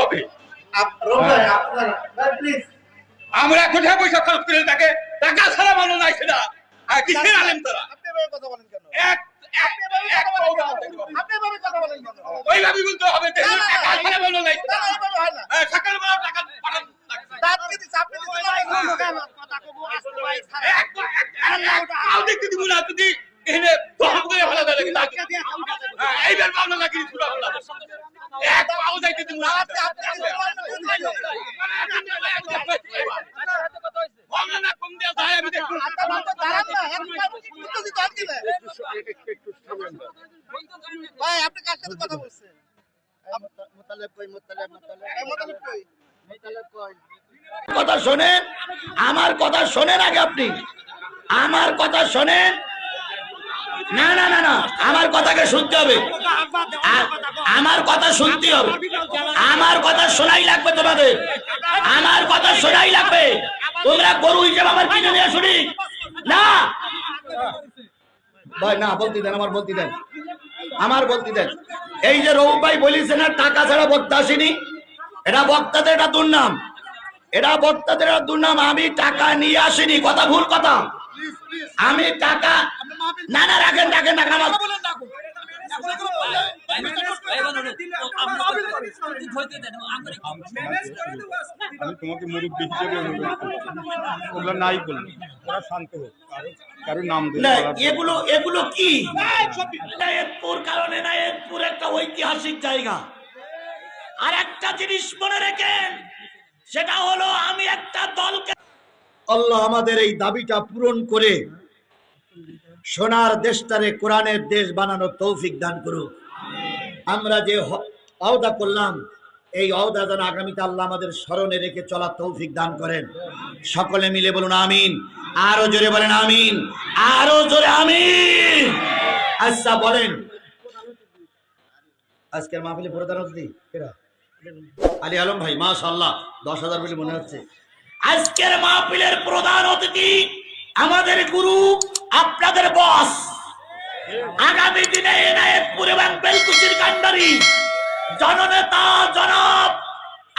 হবে আমরা কোথায় পয়সা খরচ করে তাকে টাকা ছাড়া মানুষ নাই সেটা কিসের আলেম তোরা ওইভাবে বলতে হবে টাকা ছাড়া মানুষ নাই সকালবেলা টাকা দেখতে দিব না যদি এখানে দহন করে ভালো লাগে এইবার পাওনা নাকি পুরো ভালো এক পাও যাইতে দিব না না কম দেয়া যায় আমি দেখব ভাই আপনি কার সাথে কথা বলছেন মুতালেব কই কথা শোনেন, আমার কথা শোনেন আগে আপনি আমার কথা শোনেন। না না না না আমার কথাকে শুনতে হবে, আমার কথা শুনতে হবে, আমার কথা শোনাই লাগবে তোমাদের, আমার কথা শোনাই লাগবে। তোমরা গরু হিসেবে আমার কিনে নিয়ে শুনি না ভাই, না বলতে দেন, আমার বলতে দেন, আমার বলতে দেন। এই যে রৌফ ভাই বলেছে না টাকা ছাড়া বক্তা আসেনি, এটা বক্তাদের একটা দুর্নাম, এটা বক্তাদের একটা দুর্নাম। আমি টাকা নিয়ে আসিনি, কথা ভুল কথা। আমি টাকা না না রাখেন রাখেন না আমার আমি তোমাকে মুরব্বী হিসেবে ওগুলো নাই বলবো, ওরা শান্ত হোক, কারো নাম না। এগুলো এগুলো কি নায়েতপুর কারণে নায়েতপুর একটা ঐতিহাসিক জায়গা। আর একটা জিনিস মনে রেখেন, সেটা হলো আমি একটা দলকে আল্লাহ আমাদের এই দাবিটা পূরণ করে সোনার দেশটারে কোরআনের দেশ বানানোর তৌফিক দান করুক। আমরা যে ওয়াদা করলাম এই ওয়াদা যেন আগামীতে আল্লাহ আমাদের স্মরণে রেখে চলার তৌফিক দান করেন। সকলে মিলে বলুন আমিন, আরো জোরে বলেন আমিন, আরো জোরে আমিন। আচ্ছা বলেন, আজকের মাহফিলে প্রধান অতিথি আলী আলম ভাই, মাশাআল্লাহ 10,000 বলে মনে হচ্ছে। আজকের মাহফিলের প্রধান অতিথি আমাদের গুরু, আপনাদের বস, আগামী দিনে এনায়েতপুর এবং বেলকুচির কান্ডারি জননেতা জনাব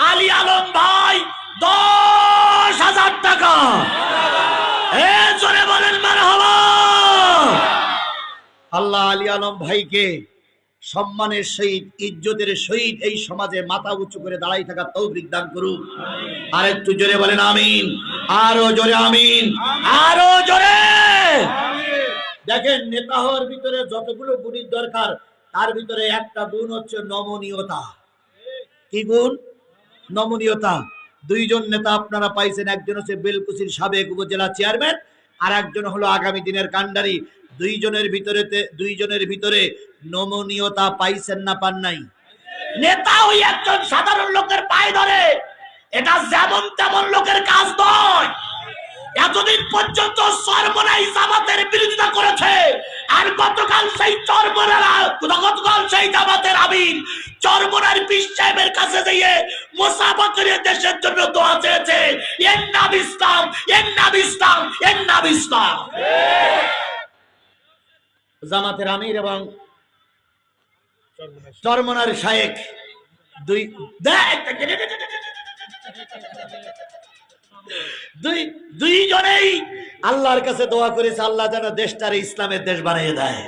আলী আলম ভাই 10,000 টাকা। জোরে বলেন মারহাবা। আল্লাহ আলী আলম ভাইকে সম্মানের সহিত ইজ্জতের সহিত এই সমাজে মাথা উঁচু করে দাঁড়াই থাকার তৌফিক দান করুক। আর একটু জোরে বলেন আমিন, আরো জোরে আমিন, আরো জোরে। দেখেন নেতা হওয়ার ভিতরে যতগুলো গুণের দরকার তার ভিতরে একটা গুণ হচ্ছে নমনীয়তা। কি গুণ? নমনীয়তা। দুইজন নেতা আপনারা পাইছেন, একজন হচ্ছে বেলকুচির সাবেক উপজেলা চেয়ারম্যান, আর একজন হলো আগামী দিনের কান্ডারি। দুইজনের ভিতরে নমনীয়তা পাইছেন না পান নাই? নেতা ওই একজন সাধারণ লোকের পায়ে ধরে, এটা যেমন তেমন লোকের কাজ নয়। এতদিন পর্যন্ত চরমনাই জামাতের বিরোধিতা করেছে, আর গতকাল সেই জামাতের আমির চরমনার পীর সাহেবের কাছে গিয়ে মুসাফা করে দেশের জন্য দোয়া চেয়েছে। এর নাম ইসলাম, এর নাম ইসলাম, এর নাম ইসলাম। জামাতের আমির এবং চরমনার শায়েখ দুইজনেই আল্লাহর কাছে দোয়া করেছে আল্লাহ যেন দেশটারে ইসলামের দেশ বানিয়ে দেয়।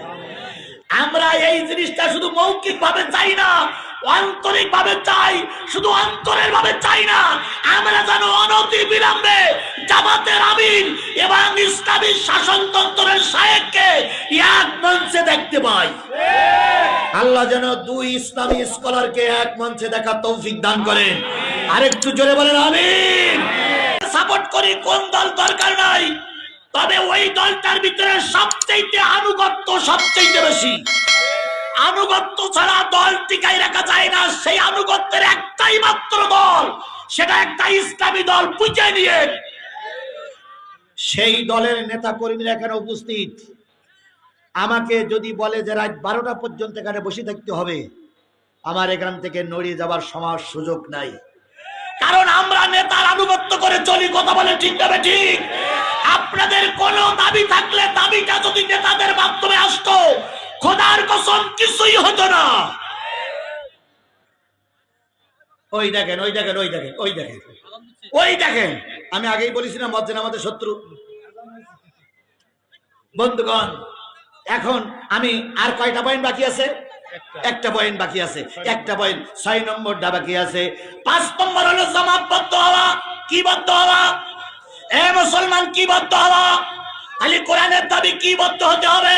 আমরা এই জিনিসটা শুধু মৌখিক ভাবে চাই না, আন্তরিক ভাবে চাই। শুধু অন্তরের ভাবে চাই না, আমরা যেন অনতি বিলম্বে জামাতের আমির এবং ইসলামী শাসনতন্ত্রের শায়েখকে এক মঞ্চে দেখতে পাই। আল্লাহ যেন দুই ইসলামী স্কলারকে এক মঞ্চে দেখার তৌফিক দান করেন। আরেকটু জোরে বলেন আমিন। সাপোর্ট করি, কোন দল দরকার নাই, তবে ওই দলটার ভিতরে সবচেয়ে আনুগত্য সবচেয়ে বেশি। আনুগত্য ছাড়া দল টিকাই রাখা যায় না। সেই আনুগত্যের একটাই মাত্র দল, সেটা একটা ইসলামী দল। বুঝে নিয়ে সেই দলের নেতা কর্মীরা এখানে উপস্থিত। আমাকে যদি বলে যে রাত 12টা পর্যন্ত এখানে বসে থাকতে হবে, আমার এখান থেকে নড়িয়ে যাবার সুযোগ নাই। কারণ আমরা নেতার আনুগত্য করে চলি। কথা বলে ঠিক তবে ঠিক। আপনাদের কোন দাবি থাকলে দাবিটা যদি নেতাদের মাধ্যমে আসতো, খোদার কসম কিছুই হতো না। ওই দেখেন ওই দেখেন ওই দেখেন ওই দেখেন ওই দেখেন, আমি আগেই বলেছিলাম মজ্জেন আমাদের শত্রু। বন্ধুগণ, এখন আমি আর কয়টা পয়েন্ট বাকি আছে? একটা পয়েন্ট বাকি আছে, একটা পয়েন্ট 6 নম্বরটা বাকি আছে। 5 নম্বর হলো জামাতবদ্ধ হওয়া। কি বদ্ধ হওয়া? এ মুসলমান, কি বদ্ধ হওয়া? খালি কোরআনের দাবি কি বদ্ধ হতে হবে?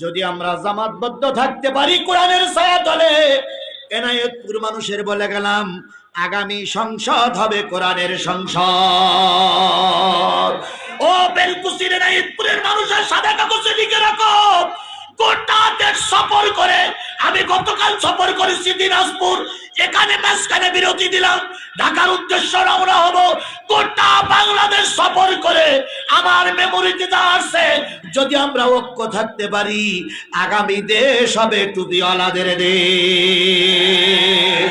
যদি আমরা জামাতবদ্ধ থাকতে পারি কোরআনের ছায়া তলে, এনায়েতপুর মানুষের বলে গেলাম আগামী সংসদ হবে কোরআনের সংসদ। ও বেলকুচির এনায়েতপুরের মানুষের সাদা কাগজে লিখে রাখো, গোটা দেশ সফর করে, আমি গতকাল সফর করেছি দিনাজপুর, এখানে মাঝখানে বিরতি দিলাম, ঢাকার উদ্দেশ্যে রওনা হব। গোটা বাংলাদেশ সফর করে আমার মেমোরিতে যা আসছে, যদি আমরা ঐক্য থাকতে পারি, আগামী দেশ হবে টুপিওয়ালাদের দেশ,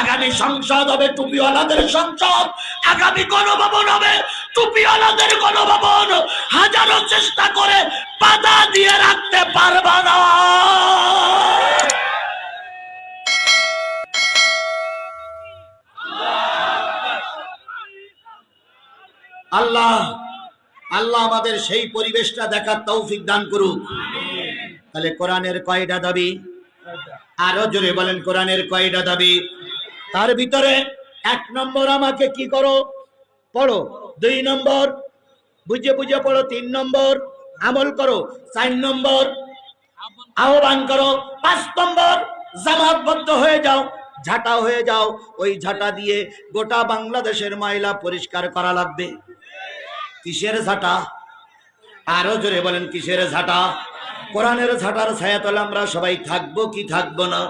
আগামী সংসদ হবে টুপিওয়ালাদের সংসদ, আগামী গণভবন হবে টুপিওয়ালাদের গণভবন। হাজারো চেষ্টা করে বাধা দিয়ে রাখতে পারবা না। আল্লাহ আল্লাহ আমাদের সেই পরিবেশটা দেখার তৌফিক দান করুক। তাহলে কোরআনের কয়টা দাবি? আরো জোরে বলেন, কোরআনের কয়টা দাবি? তার ভিতরে 1 নম্বর আমাকে কি করো? পড়ো। 2 নম্বর বুঝে বুঝে পড়ো। 3 নম্বর আমল করো। 4 নম্বর আহ্বান করো। 5 নম্বর জামাতবদ্ধ হয়ে যাও, ঝাঁটা হয়ে যাও। ওই ঝাঁটা দিয়ে গোটা বাংলাদেশের ময়লা পরিষ্কার করা লাগবে। কিসের ঝাঁটা? আরো জোরে বলেন, কিসের ঝাঁটা? কোরআনের ঝাঁটার ছায়াতলে আমরা সবাই থাকবো কি থাকবো না?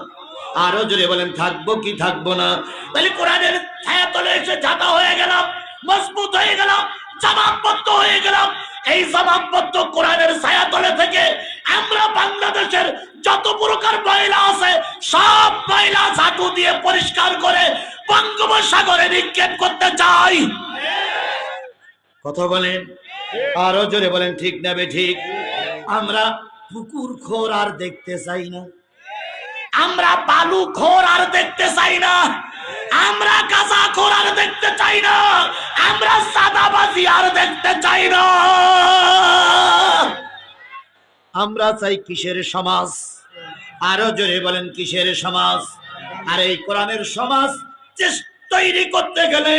আরো জোরে বলেন, থাকবো কি থাকবো না? তাহলে কোরআনের ছায়াতলে এসে ঝাঁটা হয়ে গেলাম, মজবুত হয়ে গেলাম, জামাতবদ্ধ হয়ে গেলাম। এই জামাতবদ্ধ কোরআনের ছায়াতলে থেকে আমরা বাংলাদেশের যত প্রকার ময়লা আছে সব ময়লা ঝাঁটু দিয়ে পরিষ্কার করে বঙ্গোপসাগরে নিক্ষেপ করতে চাই। কথা বলেন, আরো জোরে বলেন, ঠিক না বে ঠিক? আমরা পুকুর খোর আর দেখতে চাই না, আমরা বালু খোর আর দেখতে চাই না, আমরা গাঁজা খোর আর দেখতে চাই না, আমরা সাদাবাজি আর দেখতে চাই না। আমরা চাই কিসের সমাজ? আরো জোরে বলেন, কিসের সমাজ? আর এই কোরআনের সমাজ তৈরি করতে গেলে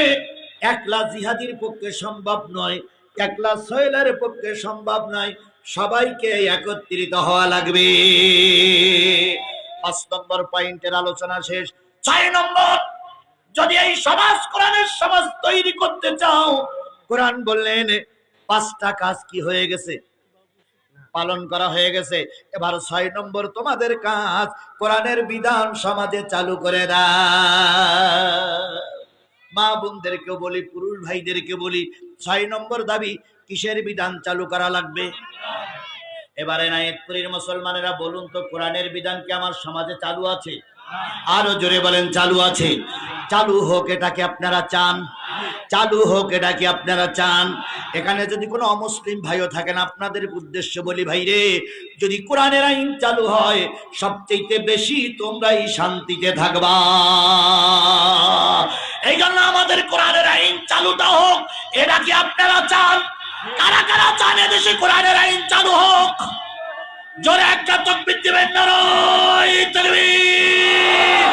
একলা জিহাদির পক্ষে সম্ভব নয়, একলা সোহেলের পক্ষে সম্ভব নয়, সবাইকে একত্রিত হওয়া লাগবে। 5 নম্বর পয়েন্টের আলোচনা শেষ। 6 নম্বর, যদি এই সমাজ কোরআনের সমাজ তৈরি করতে চাও, কোরআন বললেন 5টা কাজ কি হয়ে গেছে? পালন করা হয়ে গেছে। এবার 6 নম্বর তোমাদের কাজ, কোরআনের বিধান সমাজে চালু করে দাও। মা বোনদেরকে বলি, পুরুষ ভাইদেরকে বলি, 6 নম্বর দাবি, কিসের বিধান চালু করা লাগবে? এবারে এনায়েতপুরের মুসলমানেরা বলুন তো, কোরআনের বিধান কি আমার সমাজে চালু আছে? আরো জোরে বলেন, চালু আছে। চালু হোক, এটা কি আপনারা চান? চালু হোক, এটা কি আপনারা চান? এখানে যদি কোনো অমুসলিম ভাইও থাকেন, আপনাদের উদ্দেশ্য বলি, ভাই রে, যদি কোরআনের আইন চালু হয়, সবচেয়ে বেশি তোমরাই শান্তিতে থাকবা। এই জন্য আমাদের কোরআনের আইন চালুটা হোক, এটা কি আপনারা চান? কারা কারা চান এদেশে কোরআনের আইন চালু হোক? জোরে একটা তাকবীর দিবেন, নারায়ে তাকবীর।